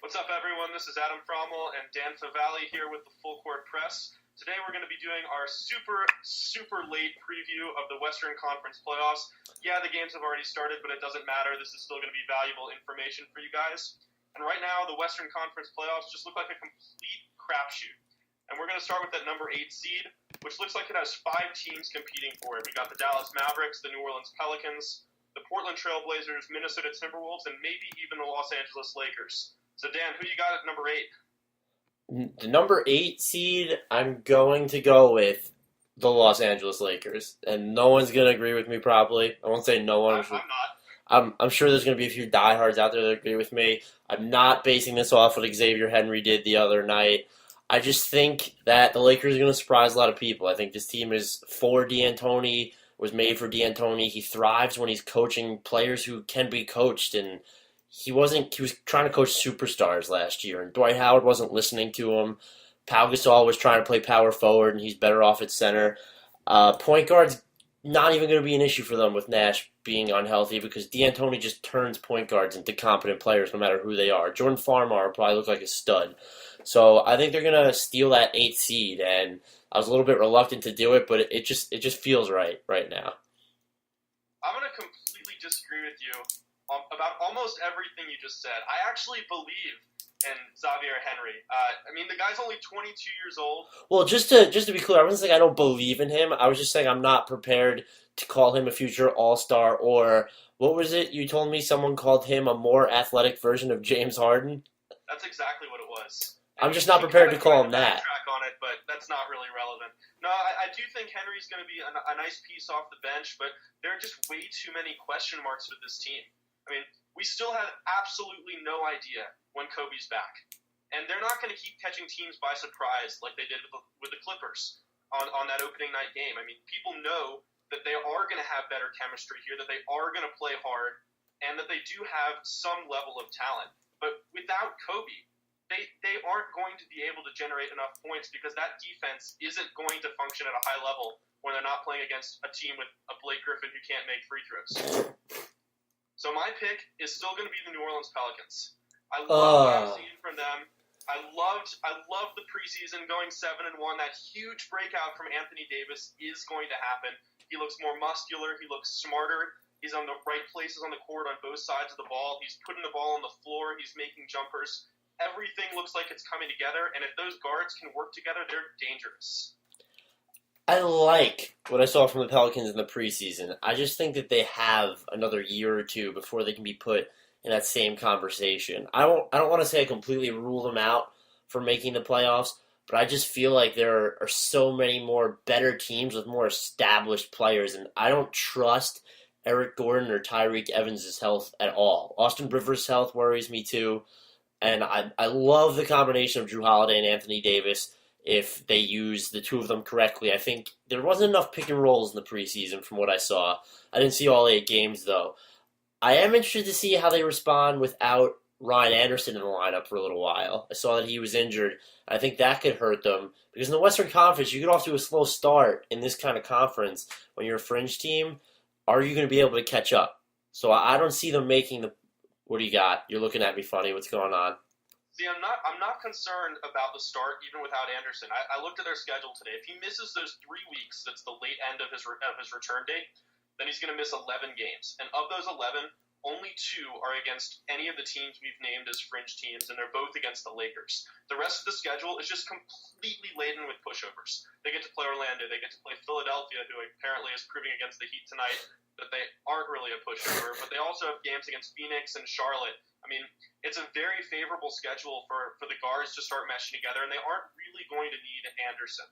What's up, everyone? This is Adam Fromal and Dan Favale here with the Full Court Press. Today we're going to be doing our super late preview of the Western Conference playoffs. Yeah, the games have already started, but it doesn't matter. This is still going to be valuable information for you guys. And right now, the Western Conference playoffs just look like a complete crapshoot. And we're going to start with that number 8 seed, which looks like it has 5 teams competing for it. We got the Dallas Mavericks, the New Orleans Pelicans, the Portland Trail Blazers, Minnesota Timberwolves, and maybe even the Los Angeles Lakers. So, Dan, who you got at number 8? The number 8 seed, I'm going to go with the Los Angeles Lakers. And no one's going to agree with me probably. I won't say no one. I'm not. I'm sure there's going to be a few diehards out there that agree with me. I'm not basing this off what Xavier Henry did the other night. I just think that the Lakers are going to surprise a lot of people. I think this team is for D'Antoni, was made for D'Antoni. He thrives when he's coaching players who can be coached, and he was trying to coach superstars last year, and Dwight Howard wasn't listening to him. Pau Gasol was trying to play power forward, and he's better off at center. Point guard's not even going to be an issue for them with Nash being unhealthy because D'Antoni just turns point guards into competent players no matter who they are. Jordan Farmar will probably look like a stud. So I think they're going to steal that 8th seed, and I was a little bit reluctant to do it, but it just feels right now. I'm going to completely disagree with you about almost everything you just said. I actually believe in Xavier Henry. The guy's only 22 years old. Well, just to be clear, I wasn't saying I don't believe in him. I was just saying I'm not prepared to call him a future all-star, or what was it? You told me someone called him a more athletic version of James Harden? That's exactly what it was. I'm just not prepared to call him that. Track on it, but that's not really relevant. No, I do think Henry's going to be a nice piece off the bench, but there are just way too many question marks with this team. We still have absolutely no idea when Kobe's back. And they're not going to keep catching teams by surprise like they did with the Clippers on that opening night game. People know that they are going to have better chemistry here, that they are going to play hard, and that they do have some level of talent. But without Kobe, they aren't going to be able to generate enough points because that defense isn't going to function at a high level when they're not playing against a team with a Blake Griffin who can't make free throws. So my pick is still going to be the New Orleans Pelicans. I love what I've seen from them. I loved the preseason going 7-1. That huge breakout from Anthony Davis is going to happen. He looks more muscular. He looks smarter. He's on the right places on the court on both sides of the ball. He's putting the ball on the floor. He's making jumpers. Everything looks like it's coming together, and if those guards can work together, they're dangerous. I like what I saw from the Pelicans in the preseason. I just think that they have another year or two before they can be put in that same conversation. I don't want to say I completely rule them out for making the playoffs, but I just feel like there are so many more better teams with more established players, and I don't trust Eric Gordon or Tyreek Evans' health at all. Austin Rivers' health worries me too. And I love the combination of Drew Holiday and Anthony Davis if they use the two of them correctly. I think there wasn't enough pick and rolls in the preseason from what I saw. I didn't see all 8 games, though. I am interested to see how they respond without Ryan Anderson in the lineup for a little while. I saw that he was injured. I think that could hurt them. Because in the Western Conference, you get off to a slow start in this kind of conference. When you're a fringe team, are you going to be able to catch up? So I don't see them making the... What do you got? You're looking at me funny. What's going on? See, I'm not concerned about the start even without Anderson. I looked at their schedule today. If he misses those 3 weeks, that's the late end of his return date, then he's going to miss 11 games. And of those 11, only 2 are against any of the teams we've named as fringe teams, and they're both against the Lakers. The rest of the schedule is just completely laden with pushovers. They get to play Orlando. They get to play Philadelphia, who apparently is proving against the Heat tonight that they aren't really a pushover, but they also have games against Phoenix and Charlotte. It's a very favorable schedule for the guards to start meshing together, and they aren't really going to need Anderson.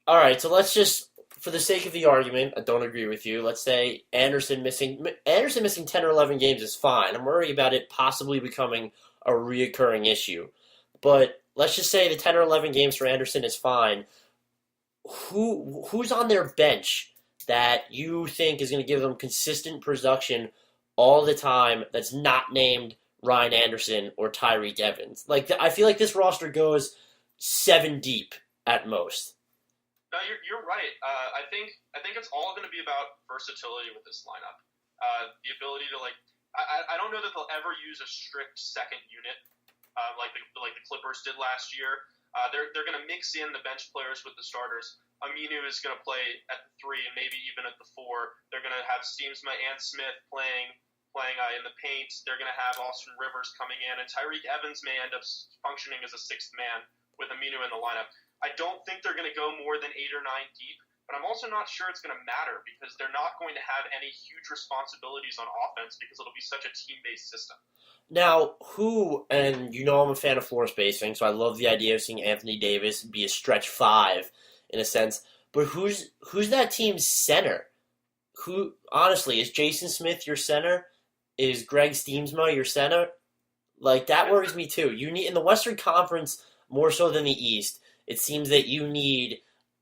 All right, so let's just, for the sake of the argument, I don't agree with you. Let's say Anderson missing 10 or 11 games is fine. I'm worried about it possibly becoming a reoccurring issue. But let's just say the 10 or 11 games for Anderson is fine. Who's on their bench that you think is going to give them consistent production all the time that's not named Ryan Anderson or Tyreek Evans? I feel like this roster goes 7 deep at most. No, you're right. I think it's all going to be about versatility with this lineup. The ability to I don't know that they'll ever use a strict second unit like the Clippers did last year. They're going to mix in the bench players with the starters. Aminu is going to play at the 3 and maybe even at the 4. They're going to have Steamsma and Smith playing in the paint. They're going to have Austin Rivers coming in, and Tyreek Evans may end up functioning as a 6th man with Aminu in the lineup. I don't think they're going to go more than 8 or 9 deep, but I'm also not sure it's going to matter because they're not going to have any huge responsibilities on offense because it'll be such a team-based system. Now, and I'm a fan of floor spacing, so I love the idea of seeing Anthony Davis be a stretch 5 in a sense, but who's that team's center? Who, honestly, is Jason Smith your center? Is Greg Steamsma your center? Like, that worries me too. You need, in the Western Conference, more so than the East, it seems that you need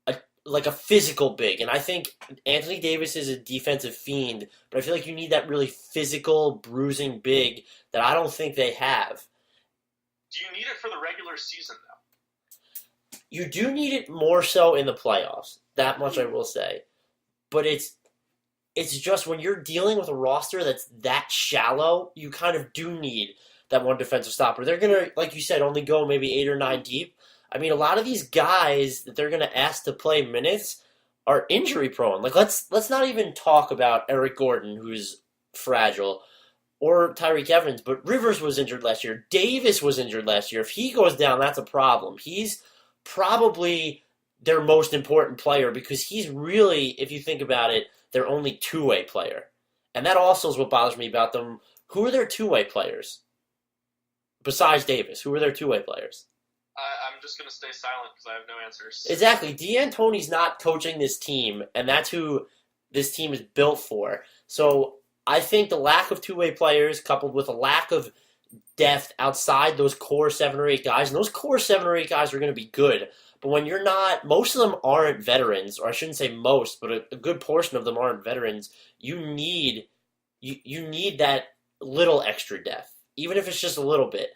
a physical big. And I think Anthony Davis is a defensive fiend, but I feel like you need that really physical, bruising big that I don't think they have. Do you need it for the regular season, though? You do need it more so in the playoffs. That much I will say. But it's just when you're dealing with a roster that's that shallow, you kind of do need that one defensive stopper. They're going to, like you said, only go maybe 8 or 9 deep. I mean, a lot of these guys that they're going to ask to play minutes are injury prone. Like, let's not even talk about Eric Gordon, who's fragile, or Tyreek Evans, but Rivers was injured last year. Davis was injured last year. If he goes down, that's a problem. He's probably their most important player because he's really, if you think about it, their only two-way player. And that also is what bothers me about them. Who are their two-way players? Besides Davis, who are their two-way players? I'm just going to stay silent because I have no answers. Exactly. D'Antoni's not coaching this team, and that's who this team is built for. So I think the lack of two-way players coupled with a lack of depth outside those core 7 or 8 guys, and those core 7 or 8 guys are going to be good. But when you're not, most of them aren't veterans, or I shouldn't say most, but a good portion of them aren't veterans. You need that little extra depth, even if it's just a little bit.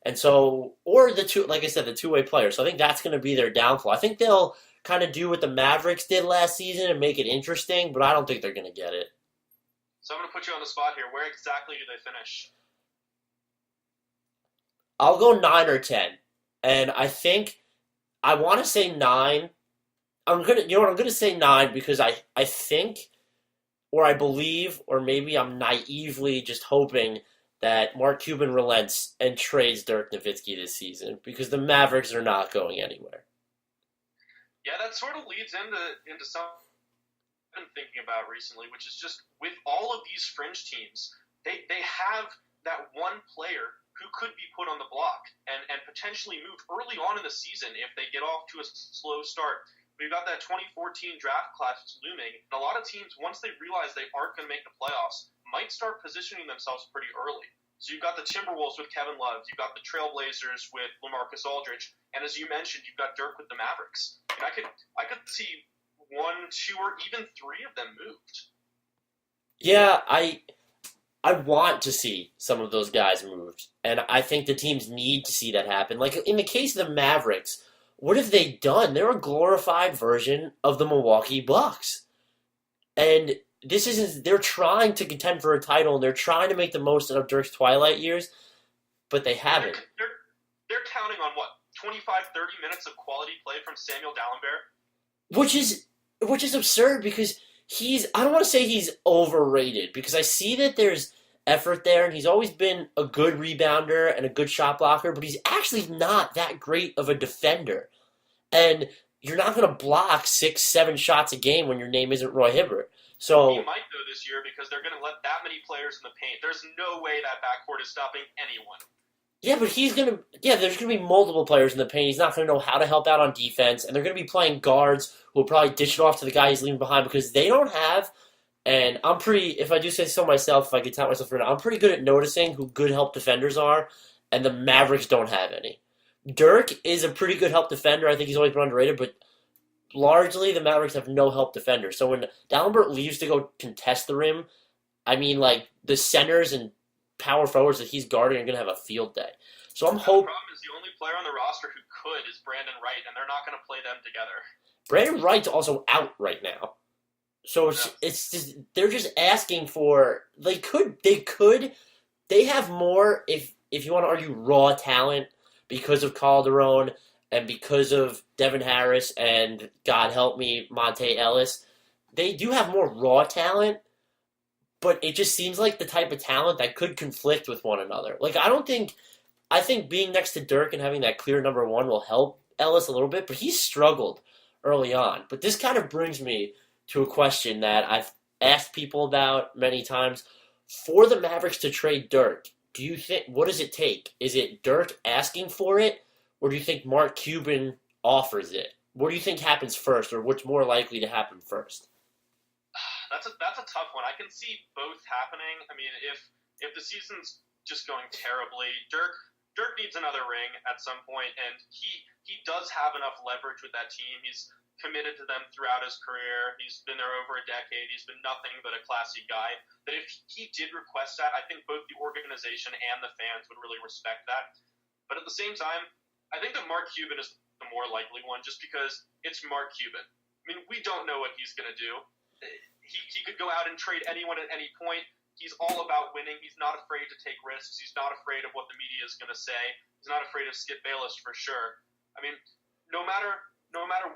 And so, or the two-way players. So I think that's going to be their downfall. I think they'll kind of do what the Mavericks did last season and make it interesting, but I don't think they're going to get it. So I'm going to put you on the spot here. Where exactly do they finish? I'll go 9 or 10. And I think I want to say 9. I'm going to say 9 because I think, or I believe, or maybe I'm naively just hoping that Mark Cuban relents and trades Dirk Nowitzki this season because the Mavericks are not going anywhere. Yeah, that sort of leads into something I've been thinking about recently, which is just with all of these fringe teams, they have that one player who could be put on the block and potentially move early on in the season if they get off to a slow start. We've got that 2014 draft class looming, and a lot of teams, once they realize they aren't going to make the playoffs, might start positioning themselves pretty early. So you've got the Timberwolves with Kevin Love, you've got the Trailblazers with LaMarcus Aldridge, and as you mentioned, you've got Dirk with the Mavericks. And I could see 1, 2, or even 3 of them moved. Yeah, I want to see some of those guys moved, and I think the teams need to see that happen. Like, in the case of the Mavericks, what have they done? They're a glorified version of the Milwaukee Bucks. And they're trying to contend for a title, and they're trying to make the most of Dirk's twilight years, but they haven't. They're counting on, 25, 30 minutes of quality play from Samuel Dalembert? Which is absurd because I don't want to say he's overrated because I see that there's effort there, and he's always been a good rebounder and a good shot blocker, but he's actually not that great of a defender. And you're not going to block 6, 7 shots a game when your name isn't Roy Hibbert. So he might though this year because they're going to let that many players in the paint. There's no way that backcourt is stopping anyone. Yeah, but there's going to be multiple players in the paint. He's not going to know how to help out on defense, and they're going to be playing guards who will probably dish it off to the guy he's leaving behind because they don't have. And I'm pretty, if I do say so myself, if I could tout myself for now, I'm pretty good at noticing who good help defenders are, and the Mavericks don't have any. Dirk is a pretty good help defender. I think he's always been underrated, but largely the Mavericks have no help defender. So when Dalembert leaves to go contest the rim, I mean, like, the centers and power forwards that he's guarding are going to have a field day. So I'm hoping. The problem is the only player on the roster who could is Brandon Wright, and they're not going to play them together. Brandon Wright's also out right now. So it's just they're just asking for they could they have more, if you want to argue raw talent, because of Calderon and because of Devin Harris and, God help me, Monte Ellis. They do have more raw talent, but it just seems like the type of talent that could conflict with one another. Like, I think being next to Dirk and having that clear number one will help Ellis a little bit, but he's struggled early on. But this kind of brings me to a question that I've asked people about many times. For the Mavericks to trade Dirk, do you think, what does it take? Is it Dirk asking for it, or do you think Mark Cuban offers it? What do you think happens first, or what's more likely to happen first? That's a tough one. I can see both happening. I mean, if the season's just going terribly, Dirk needs another ring at some point, and he does have enough leverage with that team. He's committed to them throughout his career. He's been there over a decade. He's been nothing but a classy guy. That if he did request that, I think both the organization and the fans would really respect that. But at the same time, I think that Mark Cuban is the more likely one, just because it's Mark Cuban. I mean, we don't know what he's going to do. He could go out and trade anyone at any point. He's all about winning. He's not afraid to take risks. He's not afraid of what the media is going to say. He's not afraid of Skip Bayless for sure. I mean, no matter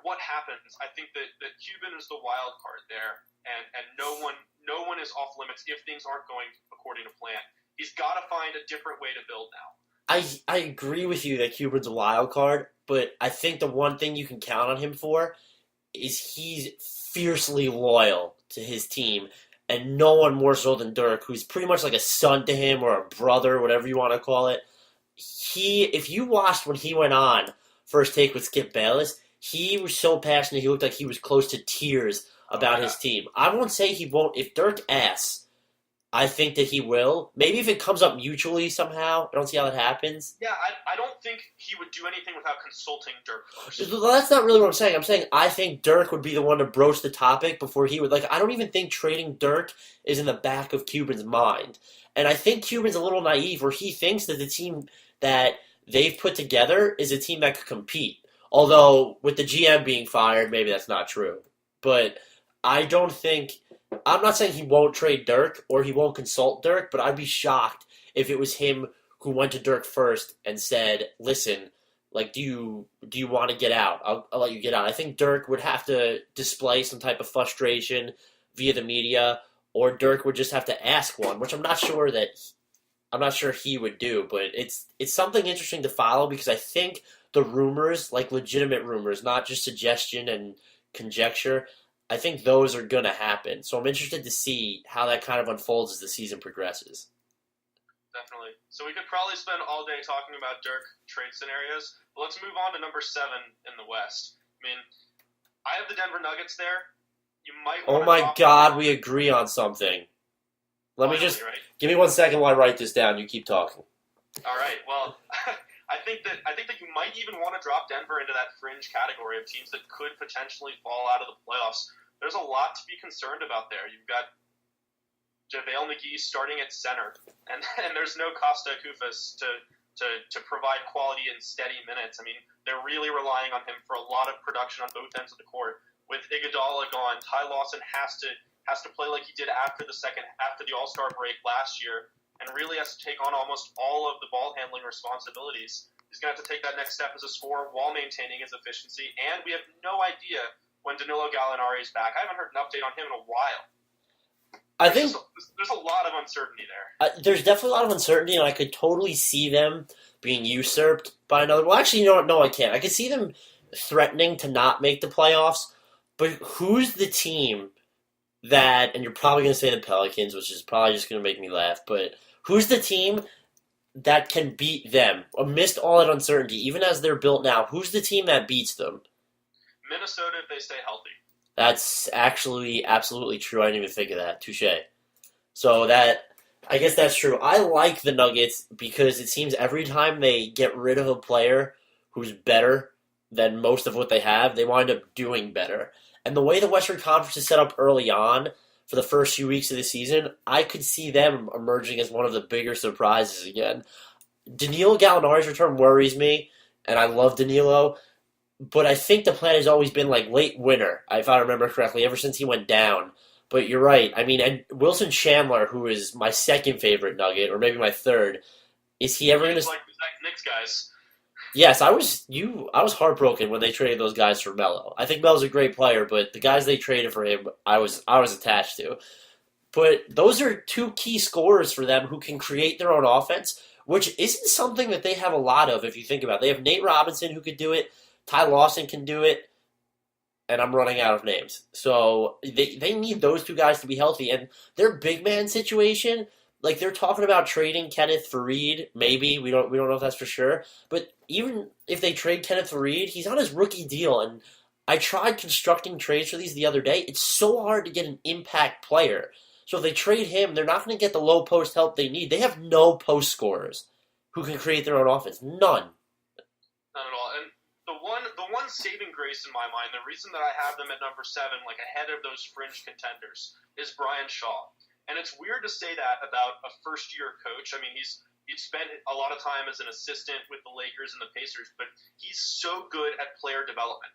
what happens, I think that Cuban is the wild card there, and no one is off limits if things aren't going according to plan. He's got to find a different way to build now. I agree with you that Cuban's a wild card, but I think the one thing you can count on him for is he's fiercely loyal to his team, and no one more so than Dirk, who's pretty much like a son to him or a brother, whatever you want to call it. If you watched when he went on First Take with Skip Bayless, he was so passionate, he looked like he was close to tears about his team. I won't say he won't. If Dirk asks, I think that he will. Maybe if it comes up mutually somehow. I don't see how that happens. Yeah, I don't think he would do anything without consulting Dirk first. Well, that's not really what I'm saying. I'm saying I think Dirk would be the one to broach the topic before he would. Like, I don't even think trading Dirk is in the back of Cuban's mind. And I think Cuban's a little naive, where he thinks that the team that they've put together is a team that could compete. Although, with the GM being fired, maybe that's not true. But I don't think... I'm not saying he won't trade Dirk or he won't consult Dirk, but I'd be shocked if it was him who went to Dirk first and said, listen, like, do you want to get out? I'll let you get out. I think Dirk would have to display some type of frustration via the media, or Dirk would just have to ask one, which I'm not sure he would do, but it's something interesting to follow, because I think the rumors, like legitimate rumors, not just suggestion and conjecture, I think those are going to happen. So I'm interested to see how that kind of unfolds as the season progresses. Definitely. So we could probably spend all day talking about Dirk trade scenarios. But let's move on to number 7 in the West. I mean, I have the Denver Nuggets there. You might want Oh my God, we agree on something. Let me just give me 1 second while I write this down. You keep talking. All right. Well, I think that you might even want to drop Denver into that fringe category of teams that could potentially fall out of the playoffs. There's a lot to be concerned about there. You've got JaVale McGee starting at center, and there's no Costa Koufos to provide quality and steady minutes. I mean, they're really relying on him for a lot of production on both ends of the court. With Iguodala gone, Ty Lawson has to play like he did after the All-Star break last year, and really has to take on almost all of the ball handling responsibilities. He's going to have to take that next step as a scorer while maintaining his efficiency, and we have no idea when Danilo Gallinari is back. I haven't heard an update on him in a while. I think there's a lot of uncertainty there. There's definitely a lot of uncertainty, and I could totally see them being usurped by another. Well, actually, you know what? No, I can't. I could see them threatening to not make the playoffs, but who's the team that, and you're probably going to say the Pelicans, which is probably just going to make me laugh, but who's the team that can beat them amidst all that uncertainty, even as they're built now? Who's the team that beats them? Minnesota, if they stay healthy. That's actually absolutely true. I didn't even think of that. Touche. So I guess that's true. I like the Nuggets because it seems every time they get rid of a player who's better than most of what they have, they wind up doing better. And the way the Western Conference is set up early on for the first few weeks of the season, I could see them emerging as one of the bigger surprises again. Danilo Gallinari's return worries me, and I love Danilo. But I think the plan has always been like late winter, if I remember correctly, ever since he went down. But you're right. I mean, and Wilson Chandler, who is my second favorite Nugget, or maybe my third, is he ever going to? Like the Knicks guys. Yes, I was heartbroken when they traded those guys for Melo. I think Melo's a great player, but the guys they traded for him, I was attached to. But those are two key scorers for them who can create their own offense, which isn't something that they have a lot of if you think about it. They have Nate Robinson who could do it, Ty Lawson can do it, and I'm running out of names. So they need those two guys to be healthy. And their big man situation, like they're talking about trading Kenneth Faried, maybe. We don't know if that's for sure. But even if they trade Kenneth Faried, he's on his rookie deal, and I tried constructing trades for these the other day. It's so hard to get an impact player. So if they trade him, they're not going to get the low post help they need. They have no post scorers who can create their own offense. None. Not at all. And the one saving grace in my mind, the reason that I have them at number 7, like ahead of those fringe contenders, is Brian Shaw. And it's weird to say that about a first-year coach. I mean, he'd spent a lot of time as an assistant with the Lakers and the Pacers, but he's so good at player development.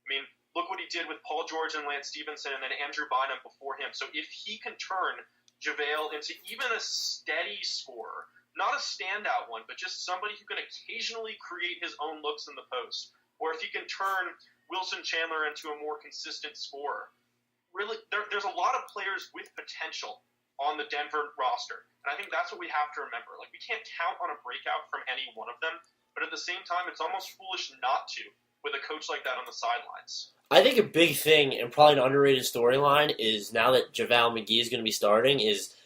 I mean, look what he did with Paul George and Lance Stevenson and then Andrew Bynum before him. So if he can turn JaVale into even a steady scorer, not a standout one, but just somebody who can occasionally create his own looks in the post, or if he can turn Wilson Chandler into a more consistent scorer, really, there's a lot of players with potential on the Denver roster. And I think that's what we have to remember. Like, we can't count on a breakout from any one of them, but at the same time, it's almost foolish not to with a coach like that on the sidelines. I think a big thing, and probably an underrated storyline, is now that JaVale McGee is going to be starting, is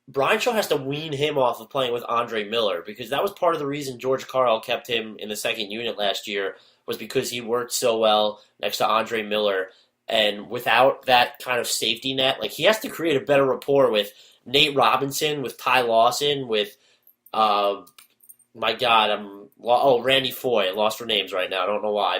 Brian Shaw has to wean him off of playing with Andre Miller, because that was part of the reason George Karl kept him in the second unit last year, was because he worked so well next to Andre Miller. And without that kind of safety net, like he has to create a better rapport with Nate Robinson, with Ty Lawson, with Randy Foye. I lost their names right now. I don't know why,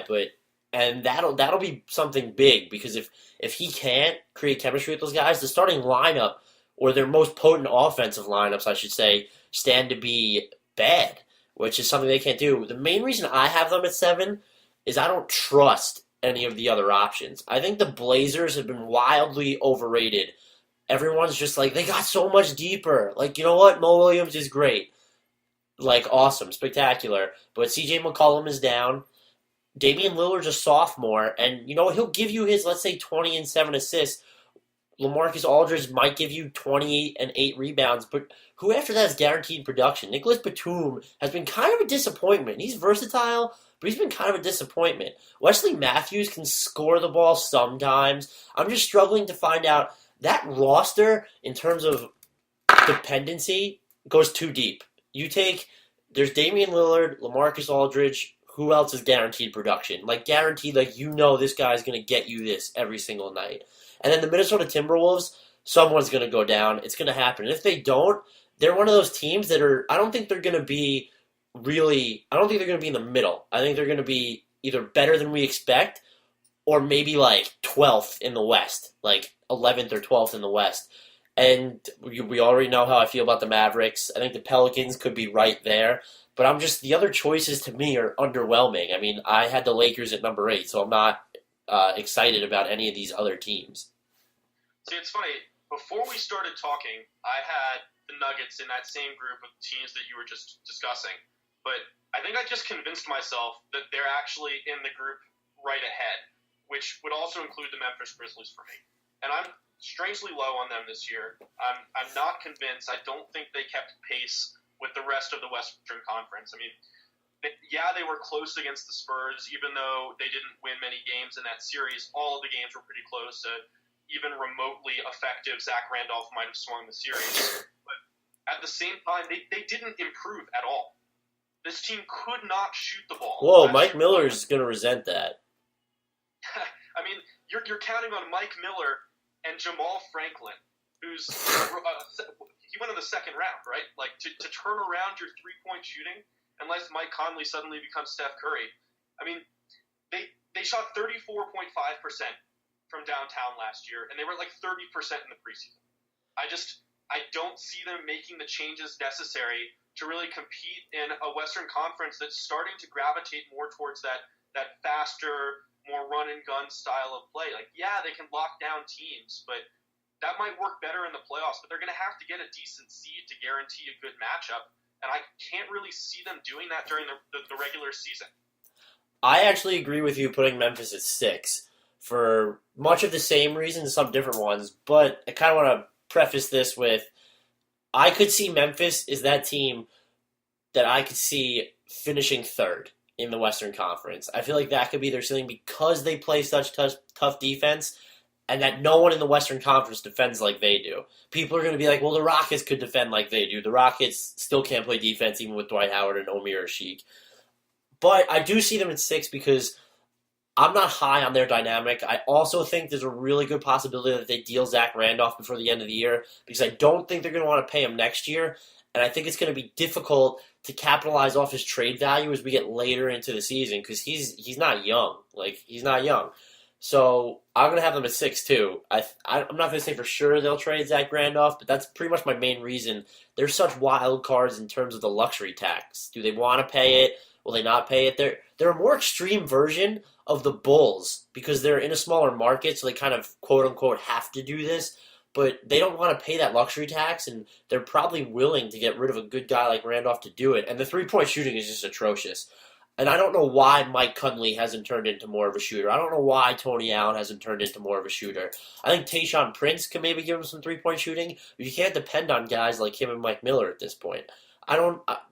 and that'll be something big, because if he can't create chemistry with those guys, the starting lineup, or their most potent offensive lineups, I should say, stand to be bad, which is something they can't do. The main reason I have them at 7 is I don't trust any of the other options. I think the Blazers have been wildly overrated. Everyone's just like, they got so much deeper. Like, you know what? Mo Williams is great. Like, awesome, spectacular. But CJ McCollum is down. Damian Lillard's a sophomore, and you know he'll give you his, let's say, 20 and 7 assists. LaMarcus Aldridge might give you 28 and 8 rebounds, but who after that is guaranteed production? Nicholas Batum has been kind of a disappointment. He's versatile, but he's been kind of a disappointment. Wesley Matthews can score the ball sometimes. I'm just struggling to find out. That roster, in terms of dependency, goes too deep. There's Damian Lillard, LaMarcus Aldridge. Who else is guaranteed production? Like, guaranteed, like, you know this guy's going to get you this every single night. And then the Minnesota Timberwolves, someone's going to go down. It's going to happen. And if they don't, they're one of those teams that I don't think they're going to be in the middle. I think they're going to be either better than we expect, or maybe like 12th in the West, like 11th or 12th in the West. And we already know how I feel about the Mavericks. I think the Pelicans could be right there. But the other choices to me are underwhelming. I mean, I had the Lakers at number 8, so I'm not excited about any of these other teams. See, it's funny. Before we started talking, I had the Nuggets in that same group of teams that you were just discussing. But I think I just convinced myself that they're actually in the group right ahead, which would also include the Memphis Grizzlies for me. And I'm strangely low on them this year. I'm not convinced. I don't think they kept pace with the rest of the Western Conference. I mean, they were close against the Spurs, even though they didn't win many games in that series. All of the games were pretty close. Even remotely effective Zach Randolph might have swung the series. But at the same time, they didn't improve at all. This team could not shoot the ball. Whoa, Mike Miller's going to resent that. I mean, you're counting on Mike Miller and Jamal Franklin, who's he went in the second round, right? Like, to turn around your three-point shooting, unless Mike Conley suddenly becomes Steph Curry. I mean, they shot 34.5% from downtown last year, and they were like 30% in the preseason. I don't see them making the changes necessary to really compete in a Western Conference that's starting to gravitate more towards that faster, more run-and-gun style of play. Like, yeah, they can lock down teams, but that might work better in the playoffs, but they're going to have to get a decent seed to guarantee a good matchup, and I can't really see them doing that during the regular season. I actually agree with you putting Memphis at 6 for much of the same reasons, some different ones, but I kind of want to preface this with I could see Memphis is that team that I could see finishing third in the Western Conference. I feel like that could be their ceiling because they play such tough defense, and that no one in the Western Conference defends like they do. People are going to be like, well, the Rockets could defend like they do. The Rockets still can't play defense even with Dwight Howard and Omer Sheik. But I do see them at 6 because I'm not high on their dynamic. I also think there's a really good possibility that they deal Zach Randolph before the end of the year because I don't think they're going to want to pay him next year. And I think it's going to be difficult to capitalize off his trade value as we get later into the season because he's not young. He's not young. So I'm going to have them at 6 too. I'm not going to say for sure they'll trade Zach Randolph, but that's pretty much my main reason. They're such wild cards in terms of the luxury tax. Do they want to pay it? Will they not pay it? They're a more extreme version of the Bulls because they're in a smaller market, so they kind of quote-unquote have to do this, but they don't want to pay that luxury tax, and they're probably willing to get rid of a good guy like Randolph to do it. And the three-point shooting is just atrocious. And I don't know why Mike Conley hasn't turned into more of a shooter. I don't know why Tony Allen hasn't turned into more of a shooter. I think Tayshaun Prince can maybe give him some three-point shooting, but you can't depend on guys like him and Mike Miller at this point.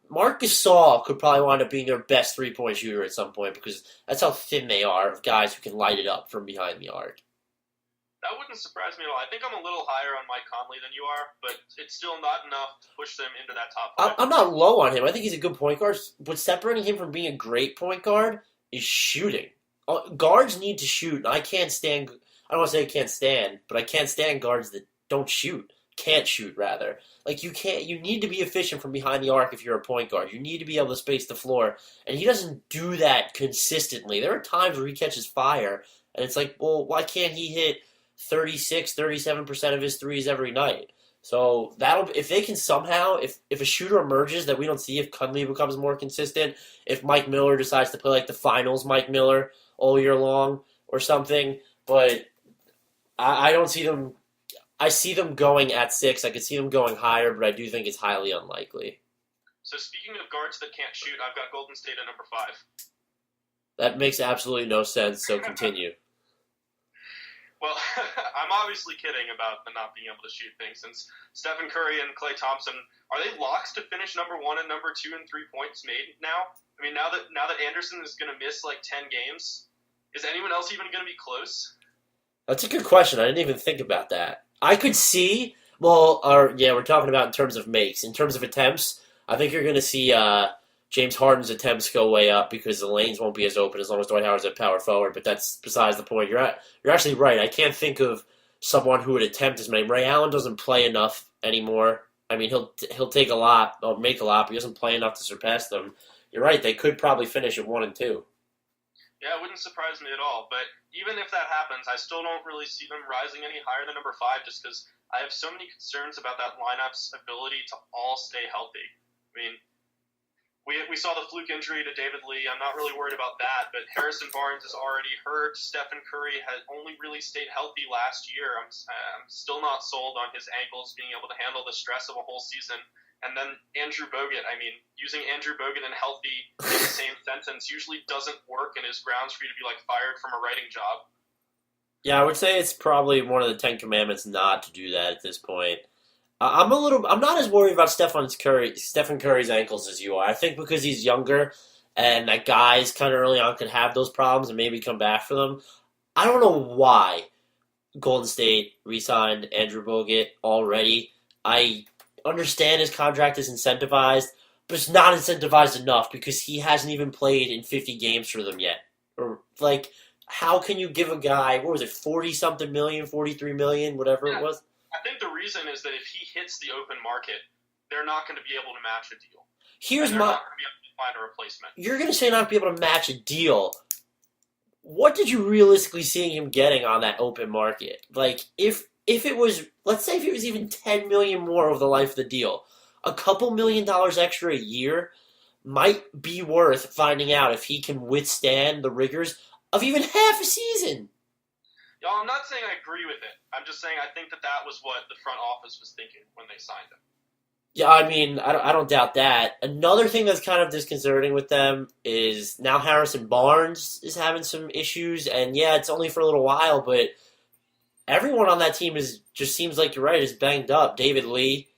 Marc Gasol could probably wind up being their best three-point shooter at some point because that's how thin they are of guys who can light it up from behind the arc. That wouldn't surprise me at all. I think I'm a little higher on Mike Conley than you are, but it's still not enough to push them into that top 5. I'm not low on him. I think he's a good point guard. What's separating him from being a great point guard is shooting. Guards need to shoot. I can't stand – I don't want to say I can't stand, but I can't stand guards that don't shoot. Can't shoot, rather. You need to be efficient from behind the arc if you're a point guard. You need to be able to space the floor. And he doesn't do that consistently. There are times where he catches fire, and it's like, well, why can't he hit 36, 37% of his threes every night? So if they can somehow, if a shooter emerges that we don't see, if Conley becomes more consistent, if Mike Miller decides to play like the finals Mike Miller all year long or something, but I don't see them. I see them going at 6. I could see them going higher, but I do think it's highly unlikely. So speaking of guards that can't shoot, I've got Golden State at number 5. That makes absolutely no sense, so continue. Well, I'm obviously kidding about the not being able to shoot thing, since Stephen Curry and Klay Thompson, are they locks to finish number 1 and number 2 in 3 points made now? I mean, now that Anderson is going to miss like 10 games, is anyone else even going to be close? That's a good question. I didn't even think about that. I could see, we're talking about in terms of makes. In terms of attempts, I think you're going to see James Harden's attempts go way up because the lanes won't be as open as long as Dwight Howard's at power forward, but that's besides the point. You're actually right. I can't think of someone who would attempt as many. Ray Allen doesn't play enough anymore. I mean, he'll take a lot, or make a lot, but he doesn't play enough to surpass them. You're right. They could probably finish at 1 and 2. Yeah, it wouldn't surprise me at all. But even if that happens, I still don't really see them rising any higher than number 5 just because I have so many concerns about that lineup's ability to all stay healthy. I mean, we saw the fluke injury to David Lee. I'm not really worried about that, but Harrison Barnes is already hurt. Stephen Curry has only really stayed healthy last year. I'm still not sold on his ankles being able to handle the stress of a whole season. And then Andrew Bogut, using Andrew Bogut and healthy in the same sentence usually doesn't work and is grounds for you to be, fired from a writing job. Yeah, I would say it's probably one of the 10 commandments not to do that at this point. I'm not as worried about Stephen Curry's ankles as you are. I think because he's younger and that guys kind of early on could have those problems and maybe come back for them. I don't know why Golden State re-signed Andrew Bogut already. I understand his contract is incentivized, but it's not incentivized enough because he hasn't even played in 50 games for them yet. Or how can you give a guy, 40-something million, 43 million, whatever it was? I think the reason is that if he hits the open market, they're not going to be able to match a deal. They're not going to be able to find a replacement. You're going to say not be able to match a deal. What did you realistically see him getting on that open market? If it was, let's say if it was even $10 million more over the life of the deal, a couple $1 million extra a year might be worth finding out if he can withstand the rigors of even half a season. I'm not saying I agree with it. I'm just saying I think that was what the front office was thinking when they signed him. Yeah, I mean, I don't doubt that. Another thing that's kind of disconcerting with them is now Harrison Barnes is having some issues, and yeah, it's only for a little while, but everyone on that team just seems like you're right, is banged up. David Lee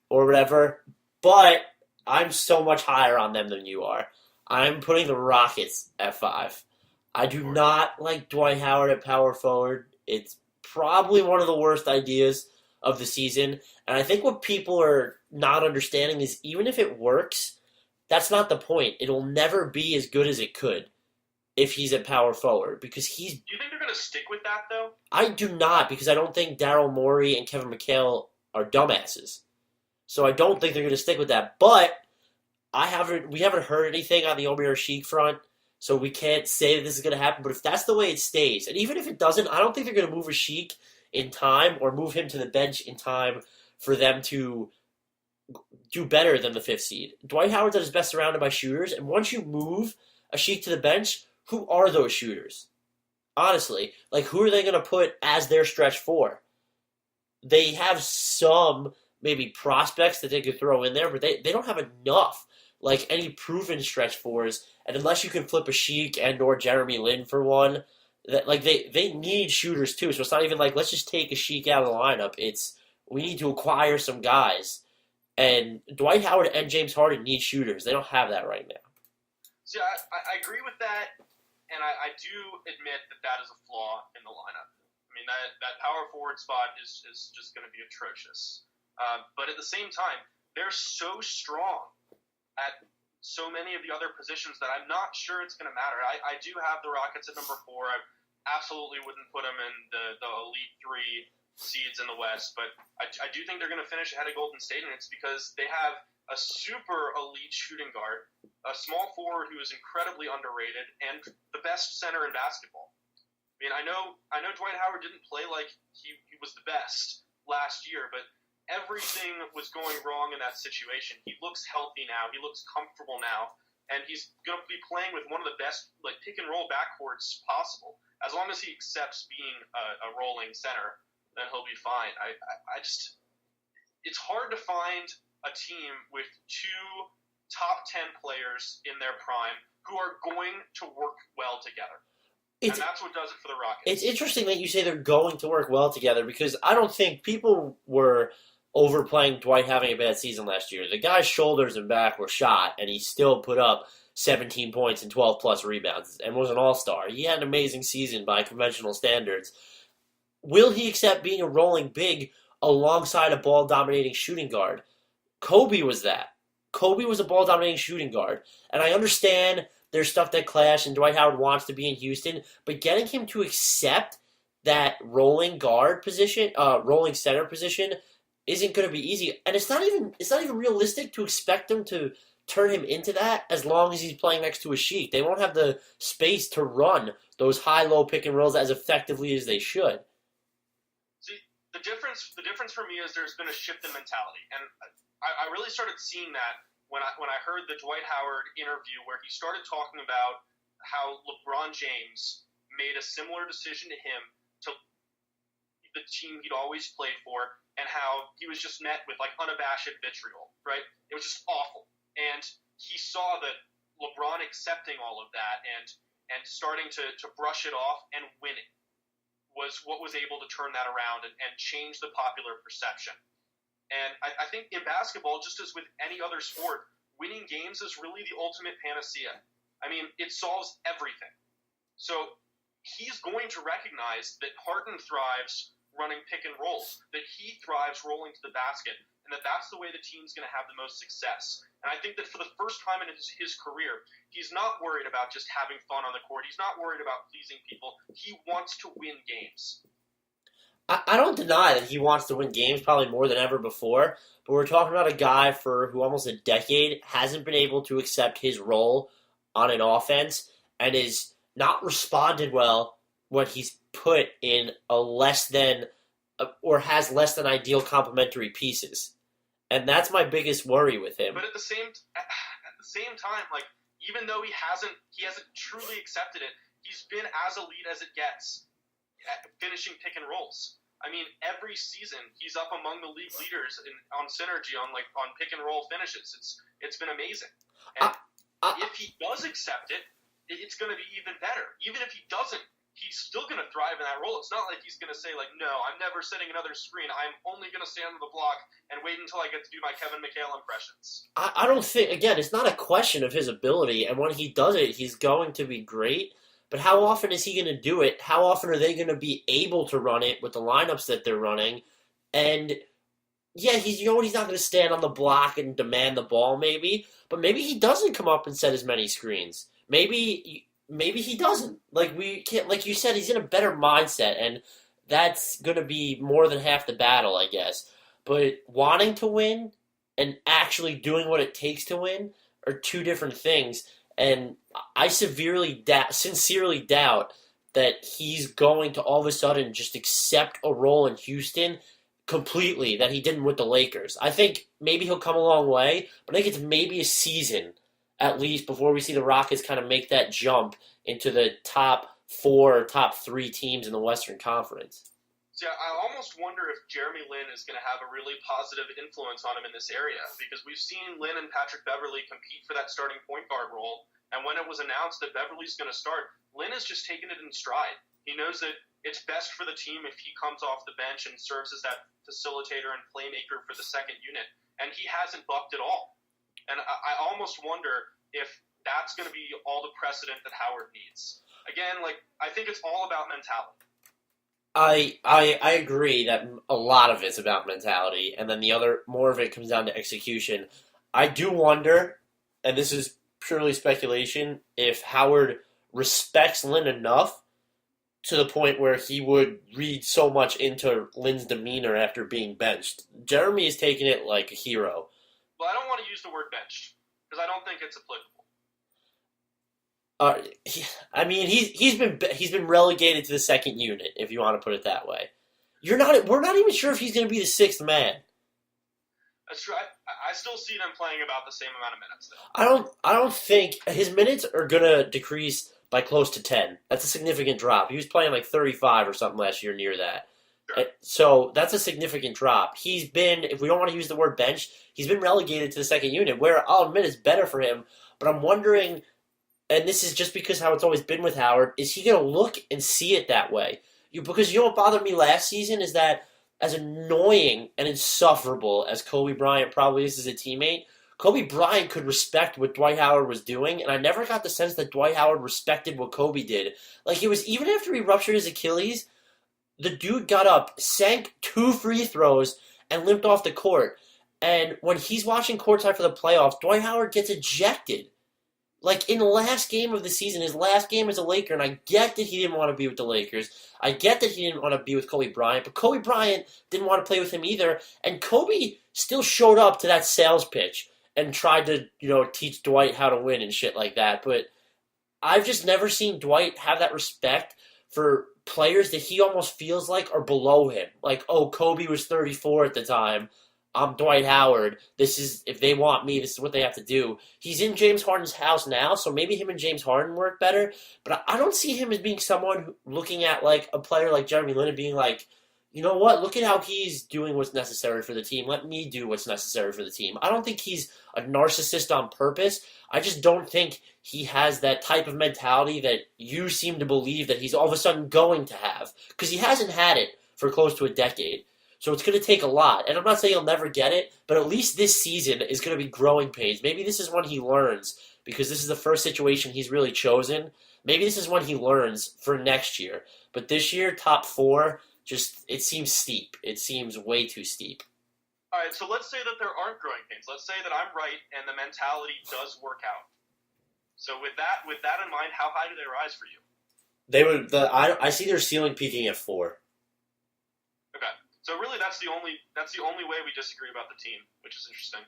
or whatever. But I'm so much higher on them than you are. I'm putting the Rockets at 5. I do not like Dwight Howard at power forward. It's probably one of the worst ideas of the season. And I think what people are not understanding is even if it works, that's not the point. It'll never be as good as it could if he's at power forward because he's. Do you think they're going to stick with that though? I do not because I don't think Daryl Morey and Kevin McHale are dumbasses. So I don't think they're going to stick with that. But we haven't heard anything on the Omer Sheik front, so we can't say that this is going to happen. But if that's the way it stays, and even if it doesn't, I don't think they're going to move a Sheik in time or move him to the bench in time for them to do better than the 5th seed. Dwight Howard's at his best surrounded by shooters, and once you move a Sheik to the bench, who are those shooters? Honestly, like who are they going to put as their stretch 4? They have some maybe prospects that they could throw in there, but they don't have enough, like any proven stretch 4s, and unless you can flip a Sheik and or Jeremy Lin for one, that like they need shooters too, so it's not even like let's just take a Sheik out of the lineup. It's we need to acquire some guys. And Dwight Howard and James Harden need shooters. They don't have that right now. See, I agree with that, and I do admit that is a flaw in the lineup. I mean, that power forward spot is just going to be atrocious. But at the same time, they're so strong at so many of the other positions that I'm not sure it's going to matter. I do have the Rockets at number 4. I absolutely wouldn't put them in the Elite 3 seeds in the West, but I do think they're going to finish ahead of Golden State, and it's because they have a super elite shooting guard, a small forward who is incredibly underrated, and the best center in basketball. I mean, I know Dwight Howard didn't play like he was the best last year, but everything was going wrong in that situation. He looks healthy now. He looks comfortable now, and he's going to be playing with one of the best like pick and roll backcourts possible. As long as he accepts being a rolling center, then he'll be fine. I just it's hard to find a team with 2 top 10 players in their prime who are going to work well together. And that's what does it for the Rockets. It's interesting that you say they're going to work well together because I don't think people were overplaying Dwight having a bad season last year. The guy's shoulders and back were shot, and he still put up 17 points and 12-plus rebounds and was an all-star. He had an amazing season by conventional standards. Will he accept being a rolling big alongside a ball-dominating shooting guard? Kobe was that. Kobe was a ball-dominating shooting guard. And I understand there's stuff that clash and Dwight Howard wants to be in Houston, but getting him to accept that rolling guard position, rolling center position isn't going to be easy. And it's not even realistic to expect him to turn him into that as long as he's playing next to a Sheik. They won't have the space to run those high-low pick and rolls as effectively as they should. The difference for me is there's been a shift in mentality, and I really started seeing that when I heard the Dwight Howard interview where he started talking about how LeBron James made a similar decision to him to the team he'd always played for, and how he was just met with like unabashed vitriol, right? It was just awful, and he saw that LeBron accepting all of that and starting to brush it off and winning was what was able to turn that around and change the popular perception. And I think in basketball, just as with any other sport, winning games is really the ultimate panacea. I mean, it solves everything. So he's going to recognize that Harden thrives running pick and rolls, that he thrives rolling to the basket, and that's the way the team's going to have the most success. And I think that for the first time in his career, he's not worried about just having fun on the court. He's not worried about pleasing people. He wants to win games. I don't deny that he wants to win games probably more than ever before, but we're talking about a guy who almost a decade hasn't been able to accept his role on an offense and is not responded well when he's put in a less than or has less than ideal complementary pieces. And that's my biggest worry with him. But at the same time, like even though he hasn't truly accepted it, he's been as elite as it gets. finishing pick and rolls. I mean, every season he's up among the league leaders on synergy on pick and roll finishes. It's been amazing. And if he does accept it, it's going to be even better. Even if he doesn't, he's still going to thrive in that role. It's not like he's going to say, like, no, I'm never setting another screen. I'm only going to stand on the block and wait until I get to do my Kevin McHale impressions. I don't think, again, it's not a question of his ability, and when he does it, he's going to be great. But how often is he going to do it? How often are they going to be able to run it with the lineups that they're running? And yeah, he's not going to stand on the block and demand the ball, maybe. But maybe he doesn't come up and set as many screens. Maybe he doesn't. Like you said, he's in a better mindset, and that's going to be more than half the battle, I guess. But wanting to win and actually doing what it takes to win are two different things. And I sincerely doubt that he's going to all of a sudden just accept a role in Houston completely that he didn't with the Lakers. I think maybe he'll come a long way, but I think it's maybe a season at least before we see the Rockets kind of make that jump into the top 4 or top 3 teams in the Western Conference. So yeah, I almost wonder if Jeremy Lin is going to have a really positive influence on him in this area, because we've seen Lin and Patrick Beverley compete for that starting point guard role, and when it was announced that Beverley's going to start, Lin has just taken it in stride. He knows that it's best for the team if he comes off the bench and serves as that facilitator and playmaker for the second unit, and he hasn't bucked at all. And I almost wonder if that's going to be all the precedent that Howard needs. Again, I think it's all about mentality. I agree that a lot of it's about mentality, and then more of it comes down to execution. I do wonder, and this is purely speculation, if Howard respects Lin enough to the point where he would read so much into Lin's demeanor after being benched. Jeremy is taking it like a hero. Well, I don't want to use the word benched, because I don't think it's applicable. I mean, he's been relegated to the second unit, if you want to put it that way. We're not even sure if he's going to be the 6th man. That's true. I still see them playing about the same amount of minutes, though. I don't think his minutes are going to decrease by close to 10. That's a significant drop. He was playing like 35 or something last year, near that. Sure. So that's a significant drop. He's been, if we don't want to use the word bench, he's been relegated to the second unit, where I'll admit it's better for him, but I'm wondering, and this is just because how it's always been with Howard, is he going to look and see it that way? Because you know what bothered me last season is that as annoying and insufferable as Kobe Bryant probably is as a teammate, Kobe Bryant could respect what Dwight Howard was doing, and I never got the sense that Dwight Howard respected what Kobe did. Like, it was even after he ruptured his Achilles, the dude got up, sank 2 free throws, and limped off the court. And when he's watching courtside for the playoffs, Dwight Howard gets ejected. Like, in the last game of the season, his last game as a Laker, and I get that he didn't want to be with the Lakers. I get that he didn't want to be with Kobe Bryant, but Kobe Bryant didn't want to play with him either. And Kobe still showed up to that sales pitch and tried to, teach Dwight how to win and shit like that. But I've just never seen Dwight have that respect for players that he almost feels like are below him. Like, oh, Kobe was 34 at the time. I'm Dwight Howard. If they want me, this is what they have to do. He's in James Harden's house now, so maybe him and James Harden work better. But I don't see him as being someone looking at like a player like Jeremy Lin and being like, you know what, look at how he's doing what's necessary for the team. Let me do what's necessary for the team. I don't think he's a narcissist on purpose. I just don't think he has that type of mentality that you seem to believe that he's all of a sudden going to have. Because he hasn't had it for close to a decade. So it's going to take a lot. And I'm not saying he'll never get it, but at least this season is going to be growing pains. Maybe this is when he learns, because this is the first situation he's really chosen. Maybe this is when he learns for next year. But this year, top 4, it seems steep. It seems way too steep. All right, so let's say that there aren't growing pains. Let's say that I'm right and the mentality does work out. So with that in mind, how high do they rise for you? I see their ceiling peaking at 4. Okay. So really, that's the only way we disagree about the team, which is interesting.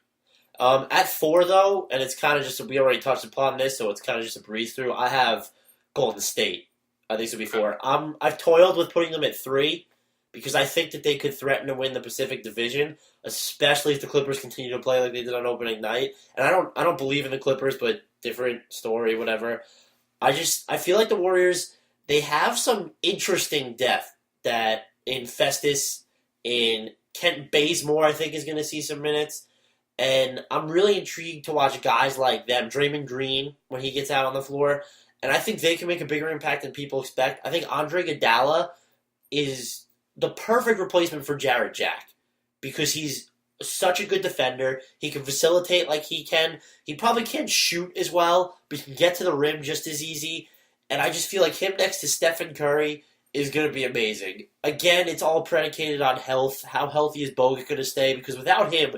At 4, though, and it's kind of just, we already touched upon this, so it's kind of just a breeze through. I have Golden State. I think this will be 4. I've toiled with putting them at 3 because I think that they could threaten to win the Pacific Division, especially if the Clippers continue to play like they did on opening night. And I don't believe in the Clippers, but different story, whatever. I feel like the Warriors, they have some interesting depth that in Festus, in Kent Bazemore, I think is going to see some minutes. And I'm really intrigued to watch guys like them, Draymond Green, when he gets out on the floor. And I think they can make a bigger impact than people expect. I think Andre Iguodala is the perfect replacement for Jarrett Jack because he's such a good defender. He can facilitate like he can. He probably can't shoot as well, but he can get to the rim just as easy. And I just feel like him next to Stephen Curry is going to be amazing. Again, it's all predicated on health. How healthy is Bogut going to stay? Because without him,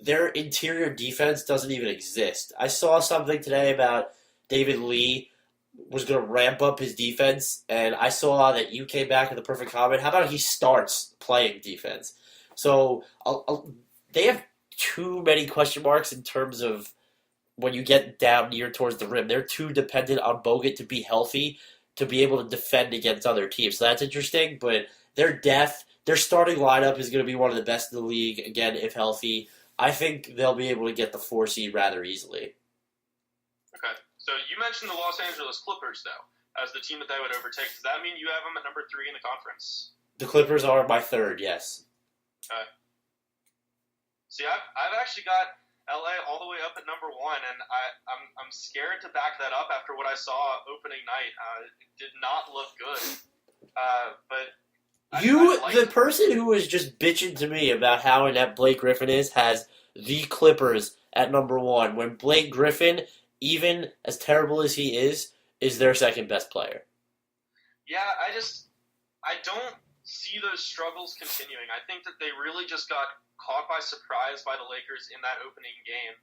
their interior defense doesn't even exist. I saw something today about David Lee was going to ramp up his defense, and I saw that you came back with a perfect comment. How about he starts playing defense? So they have too many question marks in terms of when you get down near towards the rim. They're too dependent on Bogut to be healthy to be able to defend against other teams. So that's interesting, but their depth, their starting lineup is going to be one of the best in the league, again, if healthy. I think they'll be able to get the 4 seed rather easily. Okay. So you mentioned the Los Angeles Clippers, though, as the team that they would overtake. Does that mean you have them at number 3 in the conference? The Clippers are my 3rd, yes. Okay. See, I've actually got LA all the way up at number 1, and I'm scared to back that up after what I saw opening night. It did not look good. The person who was just bitching to me about how inept Blake Griffin is, has the Clippers at number 1, when Blake Griffin, even as terrible as he is their second best player. Yeah, I don't see those struggles continuing. I think that they really just got caught by surprise by the Lakers in that opening game.